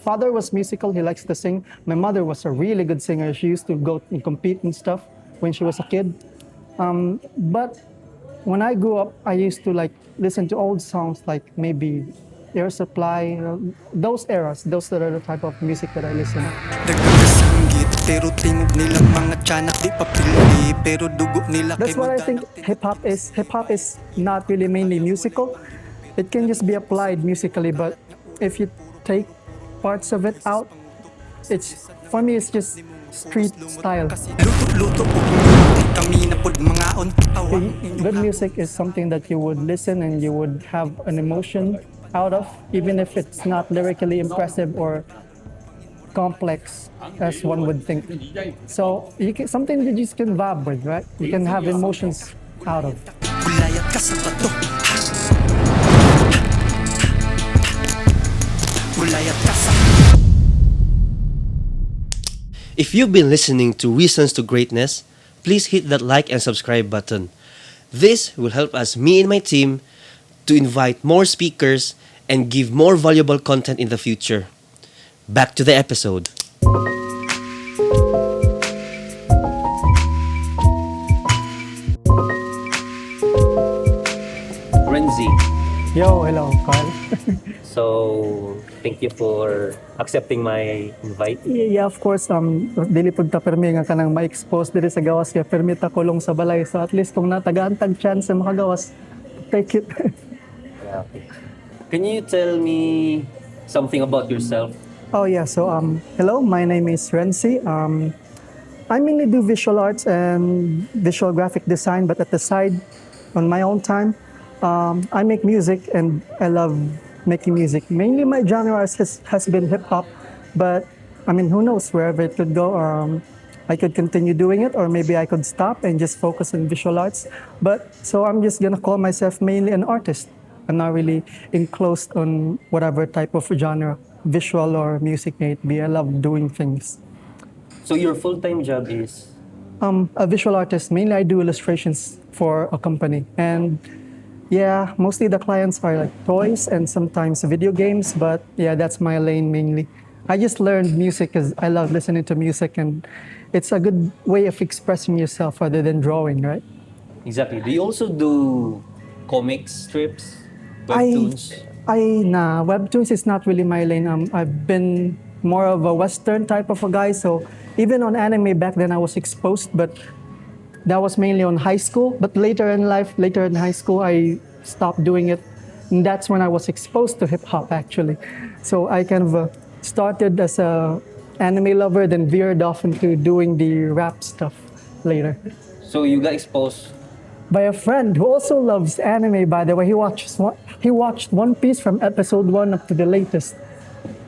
father was musical. He likes to sing. My mother was a really good singer. She used to go and compete and stuff when she was a kid. But when I grew up, I used to like listen to old songs like maybe Air Supply, those eras. Those are the type of music that I listen to. That's what I think hip hop is. Hip hop is not really mainly musical. It can just be applied musically, but if you take parts of it out, it's for me it's just street style. Good music is something that you would listen and you would have an emotion out of, even if it's not lyrically impressive or complex as one would think. So something that you just can vibe with, right? You can have emotions out of. If you've been listening to Reasons to Greatness, please hit that like and subscribe button. This will help us, me and my team, to invite more speakers and give more valuable content in the future. Back to the episode. Rency, Yo, hello, Carl. so thank you for accepting my invite. Yeah, of course, dili pud ta permi nga kanang ma-expose diri sa gawas kaya permi ta kulong sa balay. So at least kung natagaan tag chance sa makagawas, take it. Yeah, okay. Can you tell me something about yourself? Oh yeah, so hello, my name is Rency. I mainly do visual arts and visual graphic design, but at the side, on my own time, I make music and I love making music. Mainly my genre has been hip hop, but I mean, who knows wherever it could go. I could continue doing it, or maybe I could stop and just focus on visual arts. But so I'm just gonna call myself mainly an artist. I'm not really enclosed on whatever type of genre, visual or music may it be. I love doing things. So your full-time job is? A visual artist. Mainly, I do illustrations for a company, and yeah, mostly the clients are like toys and sometimes video games. But yeah, that's my lane mainly. I just learned music because I love listening to music, and it's a good way of expressing yourself other than drawing, right? Exactly. Do you also do comics, strips, I, webtoons? nah, webtoons is not really my lane. I've been more of a Western type of a guy, so even on anime back then I was exposed, but that was mainly on high school. But later in life, later in high school, I stopped doing it, and that's when I was exposed to hip hop actually. So I kind of started as a anime lover, then veered off into doing the rap stuff later. So you got exposed. By a friend who also loves anime, by the way. He watched One Piece from episode 1 up to the latest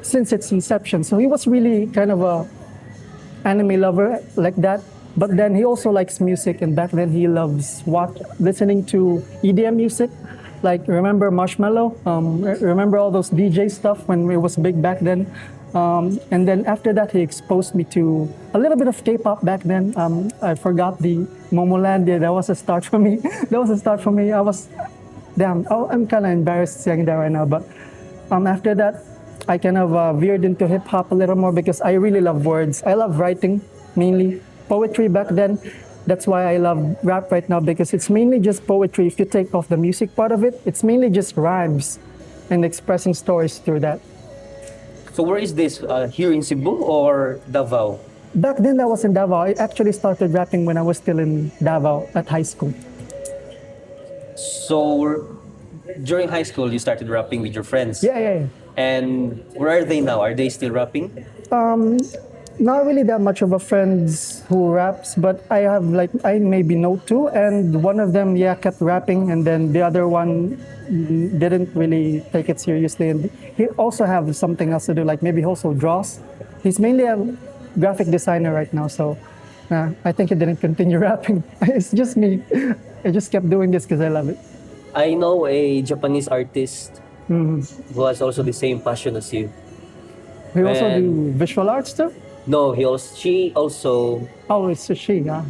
since its inception. So he was really kind of a anime lover like that. But then he also likes music, and back then he loves listening to EDM music. Like, remember Marshmello? Remember all those DJ stuff when it was big back then? And then after that, he exposed me to a little bit of K-pop back then. I forgot the Momolandia. That was a start for me. I'm kind of embarrassed saying that right now. But after that, I kind of veered into hip hop a little more because I really love words. I love writing, mainly poetry back then. That's why I love rap right now, because it's mainly just poetry. If you take off the music part of it, it's mainly just rhymes and expressing stories through that. So where is this? Here in Cebu or Davao? Back then, I was in Davao. I actually started rapping when I was still in Davao at high school. So during high school, you started rapping with your friends. Yeah. And where are they now? Are they still rapping? Not really that much of a friends who raps, but I maybe know two, and one of them kept rapping, and then the other one didn't really take it seriously, and he also have something else to do, like maybe he also draws. He's mainly a graphic designer right now, so I think he didn't continue rapping. It's just me. I just kept doing this because I love it. I know a Japanese artist who has also the same passion as you. We also do visual arts too? No, she also Oh, it's a she, yeah.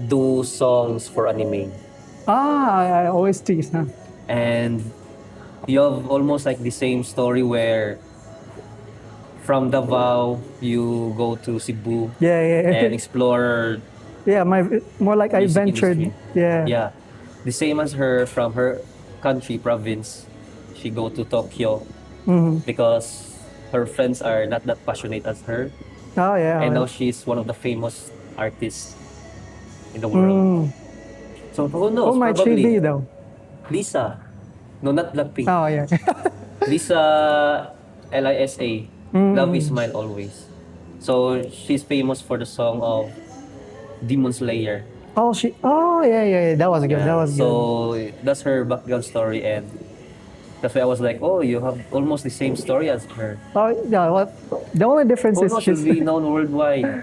do songs for anime. I always tease, huh? And you have almost like the same story where from Davao, you go to Cebu Yeah, yeah, and explore yeah. More like I music ventured. industry. Yeah. Yeah. The same as her from her country, province. She go to Tokyo because her friends are not that passionate as her. Oh yeah. And Oh, now yeah. she's one of the famous artists in the world. So who Who knows? might she be Probably though? Lisa. No, not Blackpink. Oh yeah. Lisa, Lisa. Love is Smile Always. So she's famous for the song of Demon Slayer. Oh she. Oh yeah, yeah, yeah. That was good. That Yeah. was good. So that's her background story, and that's why I was like, oh, you have almost the same story as her. Oh yeah. What? The only difference Who is knows? She'll she's. be known worldwide.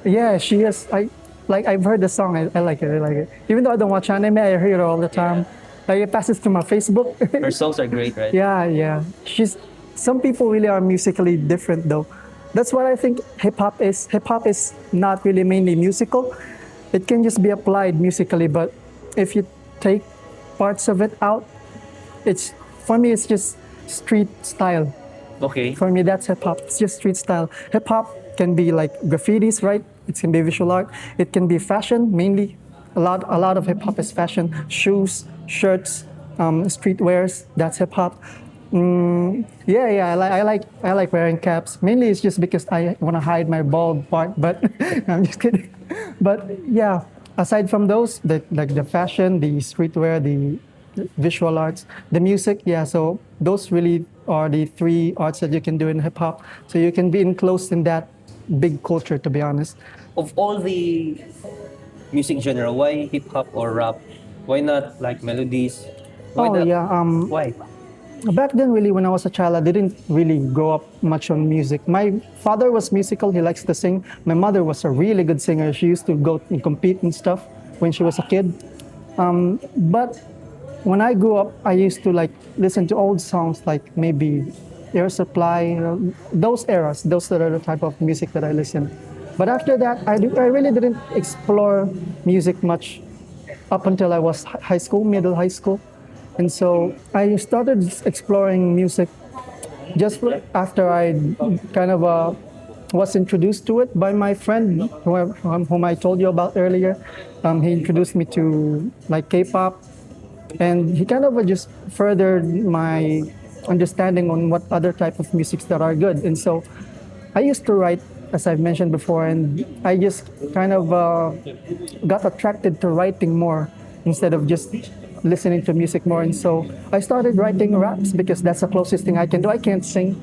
Yeah, she is. I've heard the song. I like it. I like it. Even though I don't watch anime, I hear it all the time. Like it passes through my Facebook. Her songs are great, right? Yeah, yeah. She's. Some people really are musically different though. That's what I think hip hop is. Hip hop is not really mainly musical. It can just be applied musically, but if you take parts of it out, it's for me. It's just street style. Okay. For me, that's hip hop. It's just street style. Hip hop can be like graffitis, right? It can be visual art. It can be fashion, mainly. A lot of hip hop is fashion. Shoes, shirts, streetwears. That's hip hop. Yeah, yeah. I like wearing caps. Mainly, it's just because I want to hide my bald part. But I'm just kidding. But yeah, aside from those, like the fashion, the streetwear, the visual arts, the music, yeah. So those really are the three arts that you can do in hip hop. So you can be enclosed in that big culture, to be honest. Of all the music genre, why hip hop or rap? Why not like melodies? Why Oh not? yeah. Why? Back then, really, when I was a child, I didn't really grow up much on music. My father was musical; he likes to sing. My mother was a really good singer. She used to go and compete and stuff when she was a kid. But when I grew up, I used to like listen to old songs like maybe Air Supply, those eras. Those are the type of music that I listen. But after that, I really didn't explore music much up until I was high school, middle high school. And so I started exploring music just after I kind of was introduced to it by my friend whom I told you about earlier. He introduced me to like K-pop, and he kind of just furthered my understanding on what other type of musics that are good. And so I used to write, as I've mentioned before, and I just kind of got attracted to writing more instead of just listening to music more. And so I started writing raps because that's the closest thing I can do. I can't sing.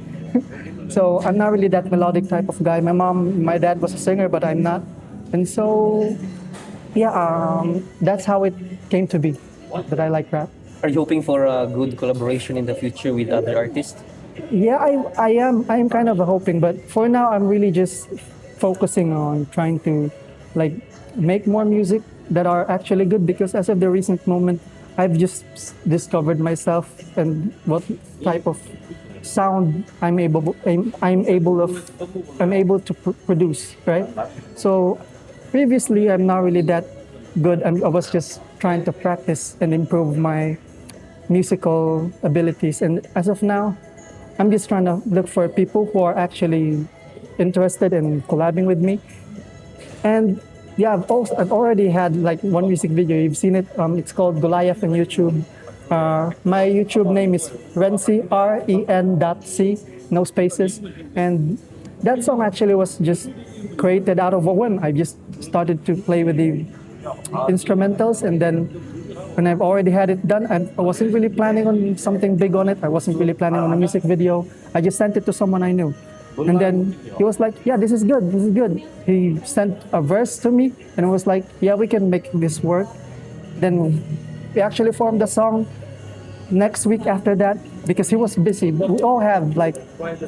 So I'm not really that melodic type of guy. My dad was a singer, but I'm not. And so, yeah, that's how it came to be that I like rap. Are you hoping for a good collaboration in the future with other artists? Yeah, I am kind of hoping, but for now I'm really just focusing on trying to like make more music that are actually good, because as of the recent moment I've just discovered myself and what type of sound I'm able to produce, right? So previously I'm not really that good. I was just trying to practice and improve my musical abilities, and as of now I'm just trying to look for people who are actually interested in collabing with me. And yeah, I've already had like one music video. You've seen it. It's called Goliath on YouTube. My YouTube name is Ren.C, REN.C, no spaces. And that song actually was just created out of a whim. I just started to play with the instrumentals, and then when I've already had it done, I wasn't really planning on something big on it. I wasn't really planning on a music video. I just sent it to someone I knew. And then he was like, yeah, this is good, this is good. He sent a verse to me and was like, yeah, we can make this work. Then we actually formed the song next week after that, because he was busy. We all have like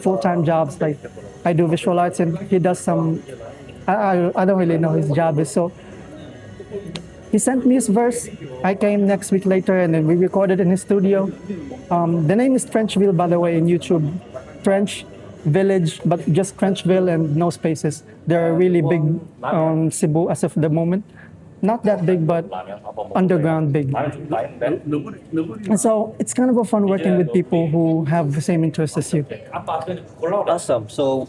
full-time jobs. Like I do visual arts and he does some, I don't really know his job is. So he sent me his verse. I came next week later and then we recorded in his studio. The name is Trenchville, by the way, in YouTube. Trench Village, but just Trenchville and no spaces. They're really big Cebu as of the moment. not that big, but underground big. And so it's kind of a fun working with people who have the same interests as you. Awesome. So,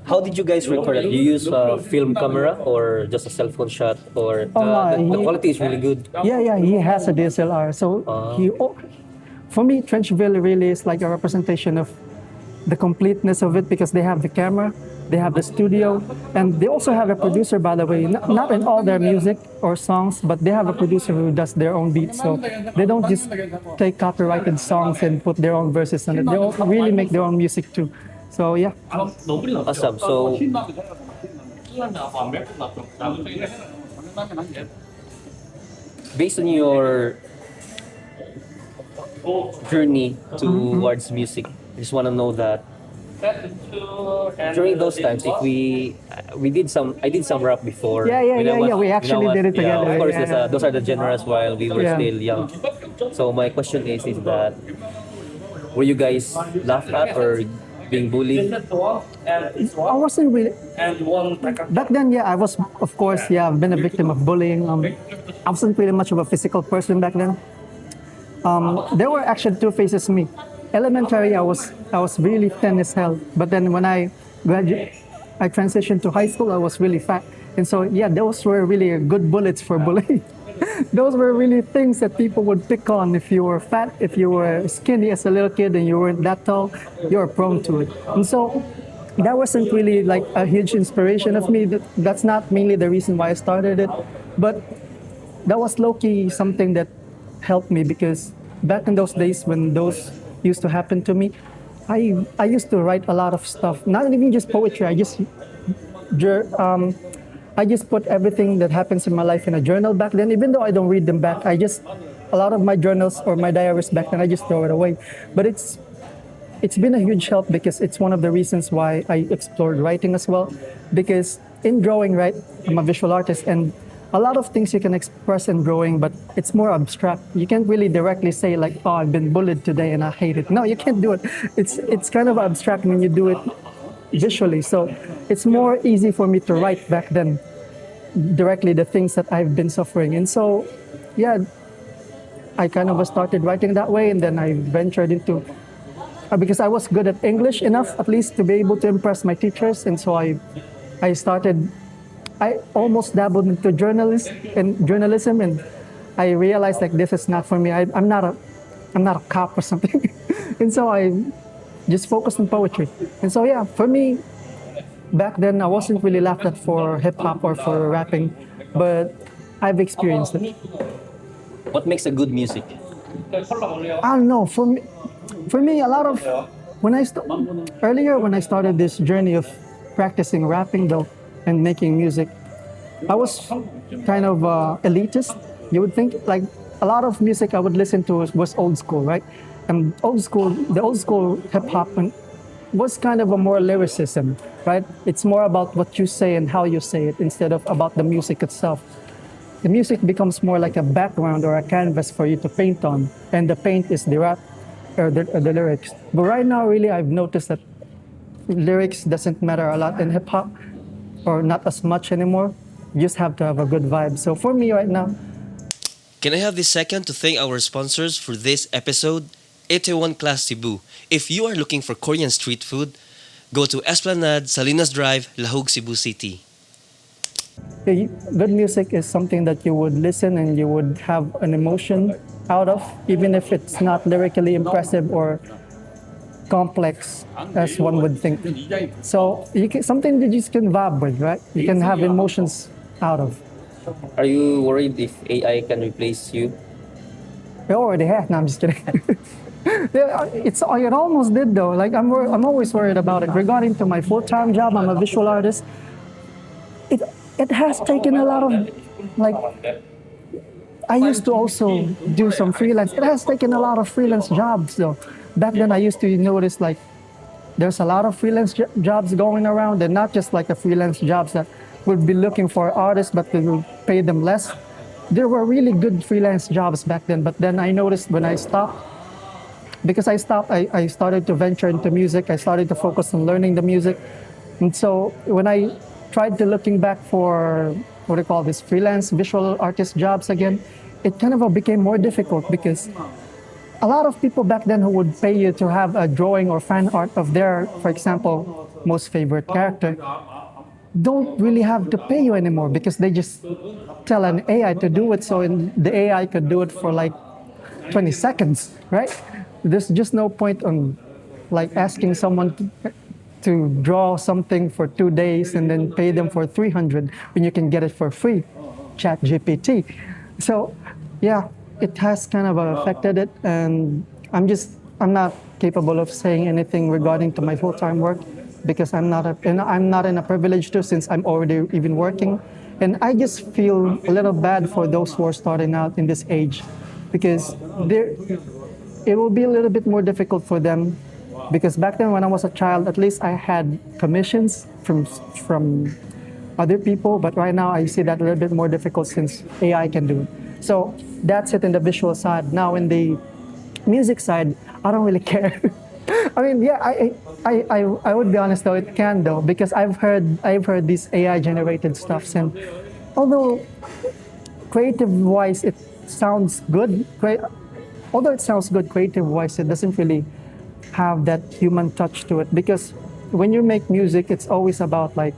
how did you guys record it? You use a film camera or just a cell phone shot, or the quality is really good? Yeah, he has a DSLR. So for me, Trenchville really is like a representation of the completeness of it because they have the camera, they have the studio, and they also have a producer, by the way, not in all their music or songs, but they have a producer who does their own beats. So they don't just take copyrighted songs and put their own verses on it. They also really make their own music too. So yeah. Awesome. So, based on your journey towards music, I just want to know that during those times, if I did some rap before. Yeah. We actually did it Yeah, together. of course, Yeah. those are the genres while we were Yeah. still young. So my question is that were you guys laughed at or being bullied? I wasn't really. Back then, yeah, I was, of course, yeah, I've been a victim of bullying. I wasn't really much of a physical person back then. There were actually two phases of me. Elementary, I was really thin as hell. But then when I transitioned to high school, I was really fat. And so, yeah, those were really good bullets for bullying. Those were really things that people would pick on. If you were fat, if you were skinny as a little kid and you weren't that tall, you were prone to it. And so that wasn't really like a huge inspiration of me. That's not mainly the reason why I started it. But that was low-key something that helped me because back in those days when those used to happen to me, I used to write a lot of stuff. Not even just poetry. I just put everything that happens in my life in a journal back then. Even though I don't read them back, a lot of my journals or my diaries back then, I just throw it away. But it's been a huge help because it's one of the reasons why I explored writing as well. Because in drawing, right, I'm a visual artist, and a lot of things you can express in drawing, but it's more abstract. You can't really directly say like, "Oh, I've been bullied today and I hate it." No, you can't do it. It's kind of abstract when you do it visually. So it's more easy for me to write back then directly the things that I've been suffering. And so, yeah, I kind of started writing that way, and then I ventured into because I was good at English enough, at least, to be able to impress my teachers. And so I almost dabbled into journalism, and I realized like this is not for me. I'm not a cop or something, and so I just focused on poetry. And so yeah, for me, back then I wasn't really laughed at for hip hop or for rapping, but I've experienced it. What makes a good music? I don't know. For me, a lot of earlier when I started this journey of practicing rapping though and making music, I was kind of elitist. You would think like a lot of music I would listen to was old school, right? And the old school hip hop was kind of a more lyricism, right? It's more about what you say and how you say it instead of about the music itself. The music becomes more like a background or a canvas for you to paint on, and the paint is the rap or the lyrics. But right now, really, I've noticed that lyrics doesn't matter a lot in hip hop, or not as much anymore. You just have to have a good vibe. So for me right now, Can I have this second to thank our sponsors for this episode? Itaewon Class Cebu. If you are looking for Korean street food, go to Esplanade, Salinas Drive, Lahug, Cebu City. good music is something that you would listen and you would have an emotion out of, even if it's not lyrically impressive or complex as one would think. So something that you just can vibe with, right? You can have emotions out of. Are you worried if AI can replace you? It already has. No, I'm just kidding. Yeah, it almost did though. Like I'm always worried about it. Regarding to my full-time job, I'm a visual artist. It has taken a lot of like. I used to also do some freelance. It has taken a lot of freelance jobs though. Back then, I used to notice like there's a lot of freelance jobs going around, and not just like the freelance jobs that would be looking for artists, but they will pay them less. There were really good freelance jobs back then, but then I noticed when I stopped, because I stopped, I started to venture into music. I started to focus on learning the music. And so when I tried to looking back for what do you call this, freelance visual artist jobs again, it kind of became more difficult because a lot of people back then who would pay you to have a drawing or fan art of their, for example, most favorite character, don't really have to pay you anymore because they just tell an AI to do it, so the AI could do it for like 20 seconds, right? There's just no point on like asking someone to draw something for 2 days and then pay them for 300 when you can get it for free, Chat GPT. So yeah, it has kind of affected it, and I'm not capable of saying anything regarding to my full-time work because I'm not in a privilege too, since I'm already even working. And I just feel a little bad for those who are starting out in this age because it will be a little bit more difficult for them, because back then when I was a child, at least I had commissions from other people, but right now I see that a little bit more difficult since AI can do it. So that's it in the visual side. Now in the music side, I don't really care. I mean, yeah, I would be honest though, it can though, because I've heard these AI generated stuffs, and although creative wise it sounds good, although it sounds good creative wise, it doesn't really have that human touch to it, because when you make music, it's always about like,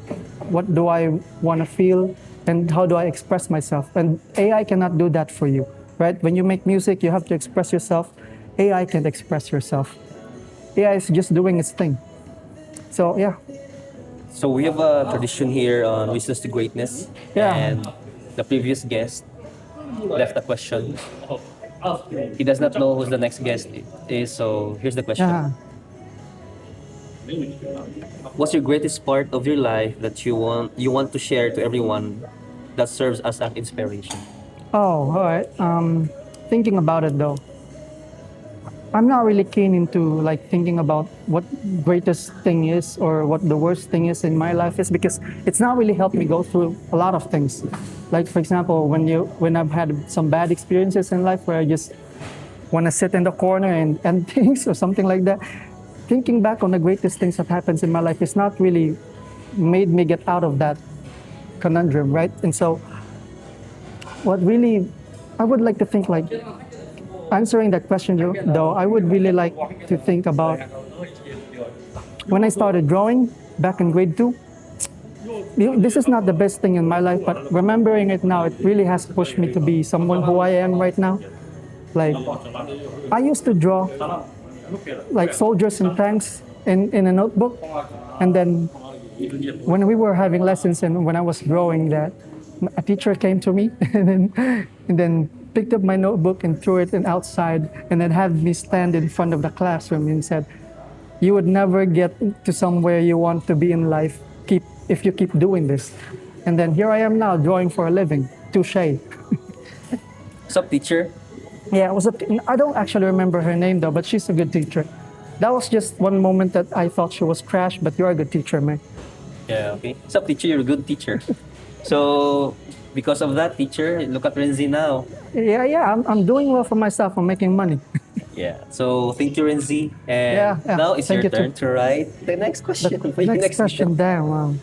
what do I want to feel and how do I express myself? And AI cannot do that for you, right? When you make music, you have to express yourself. AI can't express yourself. AI is just doing its thing. So yeah. So we have a tradition here on Reasons to Greatness. Yeah. And the previous guest left a question. He does not know who's the next guest is, so here's the question. Yeah. What's your greatest part of your life that you want to share to everyone that serves as an inspiration? Oh, all right. Thinking about it though, I'm not really keen into like thinking about what greatest thing is or what the worst thing is in my life is, because it's not really helped me go through a lot of things. Like for example, when I've had some bad experiences in life where I just want to sit in the corner and end things or something like that. Thinking back on the greatest things that happens in my life is not really made me get out of that conundrum, right? And so what really, I would like to think like, answering that question though, I would really like to think about when I started drawing back in grade 2. This is not the best thing in my life, but remembering it now, it really has pushed me to be someone who I am right now. Like, I used to draw like soldiers and tanks in a notebook, and then when we were having lessons and when I was drawing that, a teacher came to me and then picked up my notebook and threw it outside, and then had me stand in front of the classroom and said, "You would never get to somewhere you want to be in life if you keep doing this." And then here I am now drawing for a living. Touche. Sup, teacher? Yeah, I don't actually remember her name though, but she's a good teacher. That was just one moment that I thought she was trash, but you're a good teacher, man. Yeah, okay. Sup, teacher? You're a good teacher. So, because of that, teacher, look at Rency now. Yeah, I'm doing well for myself. I'm making money. Yeah. So, thank you, Rency. And Yeah, now it's thank your you turn too. to write the next question. for your Next question, video. damn, wow.